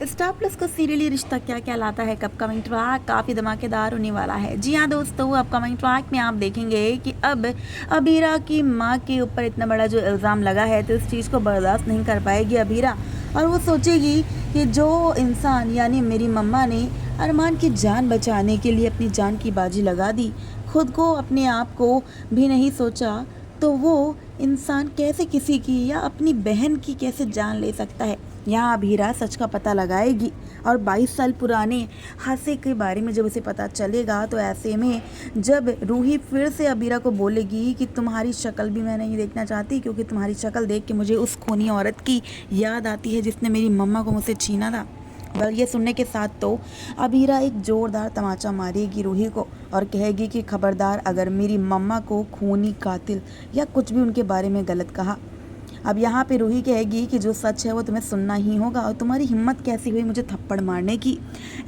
Star plus का serial ये रिश्ता क्या कहलाता है कब कमिंग ट्रैक काफ़ी धमाकेदार होने वाला है। जी हाँ दोस्तों, अब कमिंग ट्रैक में आप देखेंगे कि अब अबीरा की माँ के ऊपर इतना बड़ा जो इल्ज़ाम लगा है तो इस चीज़ को बर्दाश्त नहीं कर पाएगी अबीरा, और वो सोचेगी कि जो इंसान यानी मेरी मम्मा ने अरमान की जान बचाने के लिए अपनी जान की बाजी लगा दी, खुद को अपने आप को भी नहीं सोचा, तो वो इंसान कैसे किसी की या अपनी बहन की कैसे जान ले सकता है। यहाँ अबीरा सच का पता लगाएगी और 22 साल पुराने हादसे के बारे में जब उसे पता चलेगा तो ऐसे में जब रूही फिर से अबीरा को बोलेगी कि तुम्हारी शक्ल भी मैं नहीं देखना चाहती, क्योंकि तुम्हारी शक्ल देख के मुझे उस खूनी औरत की याद आती है जिसने मेरी मम्मा को मुझसे छीना था। बल ये सुनने के साथ तो अबीरा एक ज़ोरदार तमाचा मारेगी रूही को और कहेगी कि खबरदार अगर मेरी मम्मा को खूनी कातिल या कुछ भी उनके बारे में गलत कहा। अब यहाँ पे रूही कहेगी कि जो सच है वो तुम्हें सुनना ही होगा, और तुम्हारी हिम्मत कैसी हुई मुझे थप्पड़ मारने की।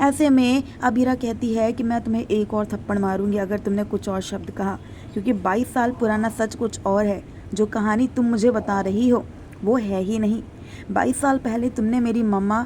ऐसे में अबीरा कहती है कि मैं तुम्हें एक और थप्पड़ मारूंगी अगर तुमने कुछ और शब्द कहा, क्योंकि 22 साल पुराना सच कुछ और है। जो कहानी तुम मुझे बता रही हो वो है ही नहीं। 22 साल पहले तुमने मेरी मम्मा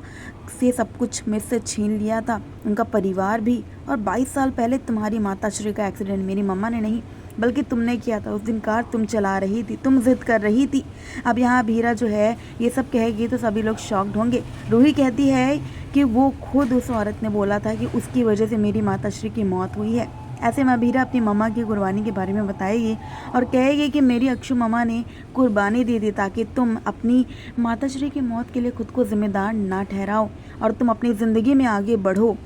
से सब कुछ मेरे से छीन लिया था, उनका परिवार भी। और 22 साल पहले तुम्हारी माताश्री का एक्सीडेंट मेरी मम्मा ने नहीं बल्कि तुमने किया था। उस दिन कार तुम चला रही थी, तुम जिद कर रही थी। अब यहाँ अबीरा जो है ये सब कहेगी तो सभी लोग शॉक्ड होंगे। रूही कहती है कि वो खुद उस औरत ने बोला था कि उसकी वजह से मेरी माताश्री की मौत हुई है। ऐसे में अबीरा अपनी मम्मा की कुर्बानी के बारे में बताएगी और कहेगी कि मेरी अक्षु मम्मा ने कुर्बानी दे दी ताकि तुम अपनी माताश्री की मौत के लिए खुद को जिम्मेदार ना ठहराओ और तुम अपनी ज़िंदगी में आगे बढ़ो।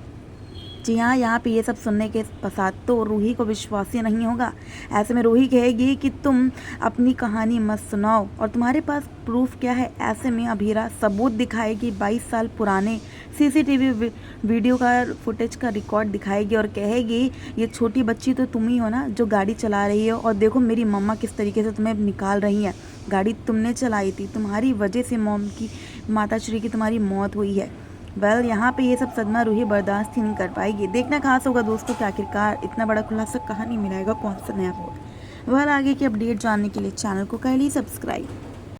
जी हाँ, यहाँ पे ये सब सुनने के पश्चात तो रूही को विश्वास ही नहीं होगा। ऐसे में रूही कहेगी कि तुम अपनी कहानी मत सुनाओ और तुम्हारे पास प्रूफ क्या है। ऐसे में अबीरा सबूत दिखाएगी, 22 साल पुराने सीसीटीवी वीडियो का फुटेज का रिकॉर्ड दिखाएगी और कहेगी ये छोटी बच्ची तो तुम ही हो ना जो गाड़ी चला रही हो, और देखो मेरी मम्मा किस तरीके से तुम्हें निकाल रही हैं। गाड़ी तुमने चलाई थी, तुम्हारी वजह से मॉम की माताश्री की तुम्हारी मौत हुई है। यहाँ पे ये सब सदमा रूही बर्दाश्त ही नहीं कर पाएगी। देखना खास होगा दोस्तों कि आखिरकार इतना बड़ा खुलासा कहाँ नहीं मिलेगा, कौन सा नया बोर्ड। आगे की अपडेट जानने के लिए चैनल को कर ली सब्सक्राइब।